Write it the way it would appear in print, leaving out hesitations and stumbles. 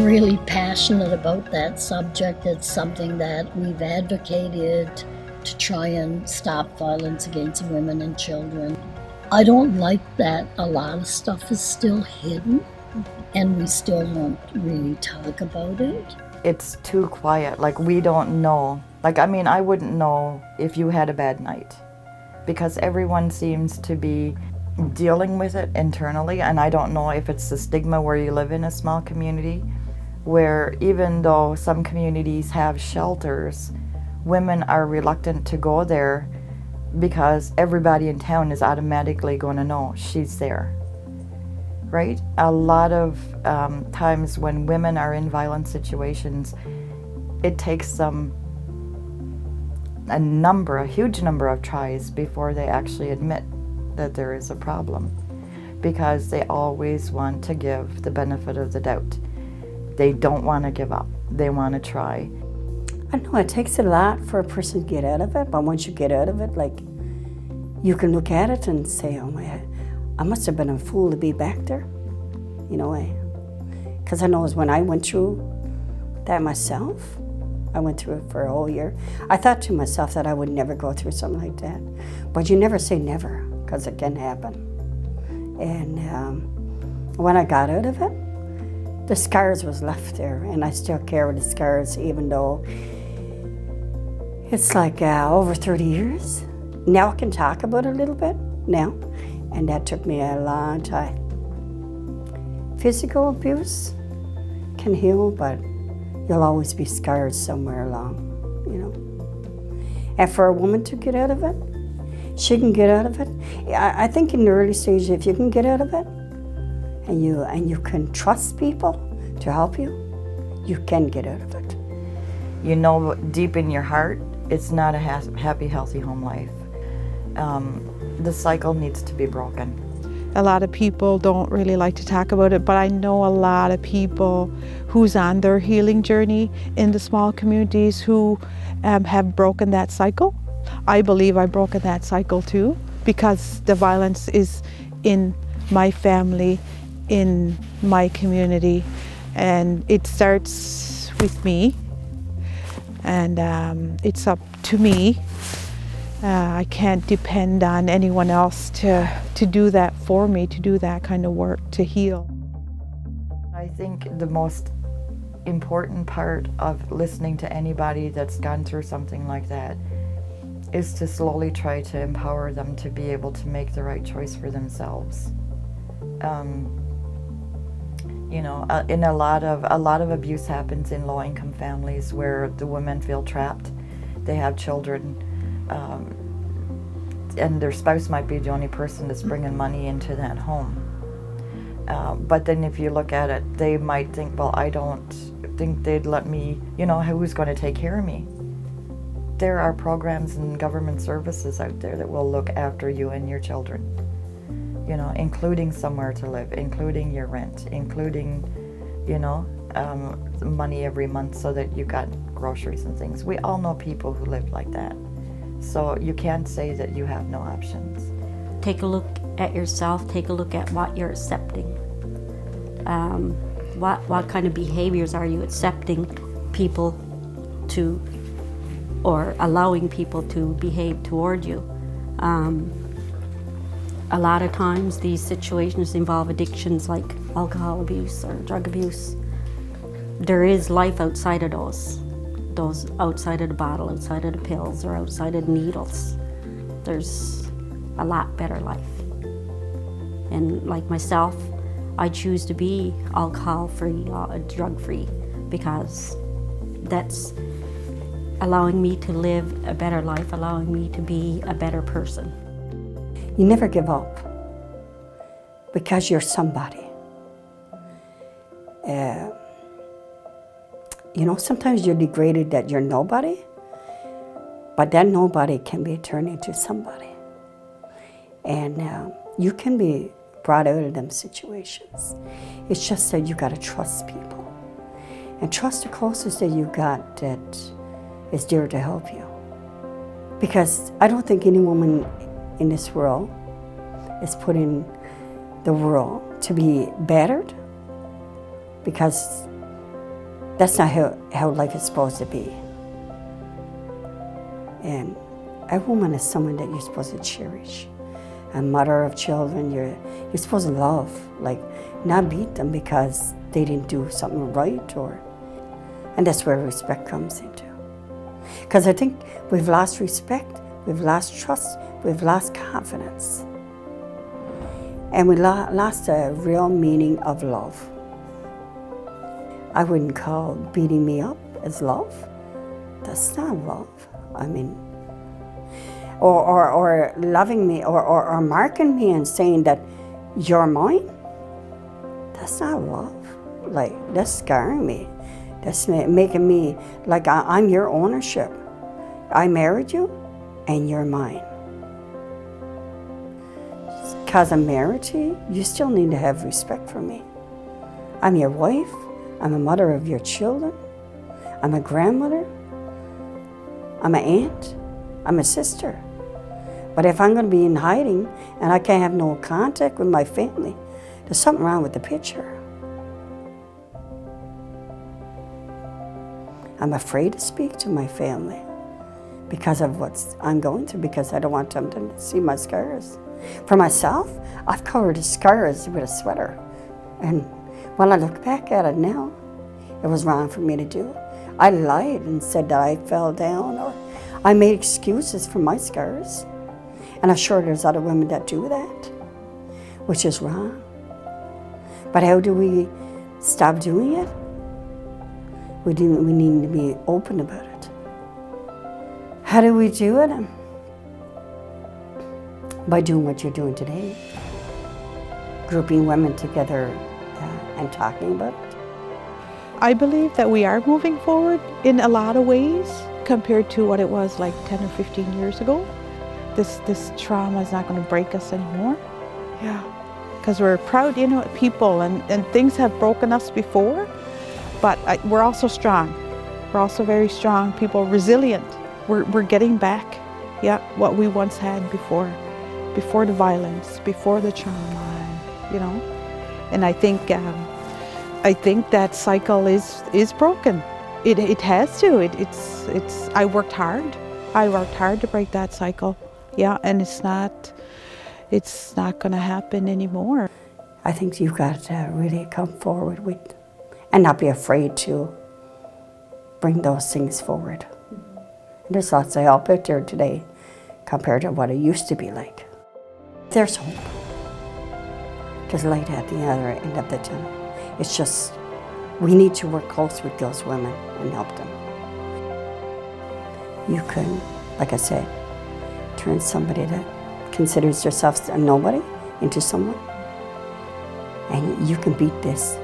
really passionate about that subject. It's something that we've advocated to try and stop violence against women and children. I don't like that a lot of stuff is still hidden and we still don't really talk about it. It's too quiet. Like, we don't know. Like, I mean, I wouldn't know if you had a bad night because everyone seems to be dealing with it internally, and I don't know if it's the stigma where you live in a small community where even though some communities have shelters, women are reluctant to go there because everybody in town is automatically going to know she's there, right? A lot of times when women are in violent situations, it takes them a huge number of tries before they actually admit that there is a problem, because they always want to give the benefit of the doubt. They don't want to give up. They want to try. I know it takes a lot for a person to get out of it, but once you get out of it, like, you can look at it and say, oh my, I must have been a fool to be back there, you know, because I know when I went through that myself, I went through it for a whole year. I thought to myself that I would never go through something like that, but you never say never, because it can happen. And when I got out of it, the scars was left there, and I still carry the scars, even though it's like over 30 years. Now I can talk about it a little bit now, and that took me a long time. Physical abuse can heal, but you'll always be scarred somewhere along, you know. And for a woman to get out of it, she can get out of it. I think in the early stages, if you can get out of it, and you can trust people to help you, you can get out of it. You know deep in your heart, it's not a happy, healthy home life. The cycle needs to be broken. A lot of people don't really like to talk about it, but I know a lot of people who's on their healing journey in the small communities who have broken that cycle. I believe I've broken that cycle too, because the violence is in my family, in my community, and it starts with me, and it's up to me. I can't depend on anyone else to do that for me, to do that kind of work, to heal. I think the most important part of listening to anybody that's gone through something like that is to slowly try to empower them to be able to make the right choice for themselves. You know, in a lot of abuse happens in low-income families where the women feel trapped. They have children, and their spouse might be the only person that's bringing money into that home. But then if you look at it, they might think, well, I don't think they'd let me, you know, who's going to take care of me? There are programs and government services out there that will look after you and your children, you know, including somewhere to live, including your rent, including, you know, money every month so that you got groceries and things. We all know people who live like that. So you can't say that you have no options. Take a look at yourself, take a look at what you're accepting. What kind of behaviors are you accepting people to, or allowing people to behave toward you? A lot of times these situations involve addictions like alcohol abuse or drug abuse. There is life outside of those outside of the bottle, outside of the pills, or outside of the needles. There's a lot better life. And like myself, I choose to be alcohol-free, drug-free, because that's allowing me to live a better life, allowing me to be a better person. You never give up because you're somebody. You know, sometimes you're degraded that you're nobody, but that nobody can be turned into somebody. And you can be brought out of them situations. It's just that you gotta trust people. And trust the closest that you got that is there to help you. Because I don't think any woman in this world is put in the world to be battered, because That's not how life is supposed to be. And a woman is someone that you're supposed to cherish. A mother of children, you're supposed to love, like not beat them because they didn't do something right, and that's where respect comes into. Because I think we've lost respect, we've lost trust, we've lost confidence. And we lost a real meaning of love. I wouldn't call beating me up as love. That's not love. I mean, or loving me or marking me and saying that you're mine. That's not love. Like, that's scarring me. That's making me like I'm your ownership. I married you and you're mine. Because I'm married to you, you still need to have respect for me. I'm your wife. I'm a mother of your children. I'm a grandmother. I'm an aunt. I'm a sister. But if I'm going to be in hiding and I can't have no contact with my family, there's something wrong with the picture. I'm afraid to speak to my family because of what I'm going through, because I don't want them to see my scars. For myself, I've covered the scars with a sweater. And when I look back at it now, it was wrong for me to do. I lied and said that I fell down, or I made excuses for my scars. And I'm sure there's other women that do that, which is wrong. But how do we stop doing it? We need to be open about it. How do we do it? By doing what you're doing today. Grouping women together and talking about it. I believe that we are moving forward in a lot of ways compared to what it was like 10 or 15 years ago. This trauma is not going to break us anymore. Yeah, because we're proud, people, and things have broken us before, but we're also strong. We're also very strong people, resilient. We're getting back, what we once had before the violence, before the trauma, And I think that cycle is broken. It has to. I worked hard. I worked hard to break that cycle. Yeah, and it's not going to happen anymore. I think you've got to really come forward with, and not be afraid to bring those things forward. And there's lots of help out there today compared to what it used to be like. There's hope. There's light at the other end of the tunnel. It's just, we need to work close with those women and help them. You can, like I said, turn somebody that considers themselves a nobody into someone. And you can beat this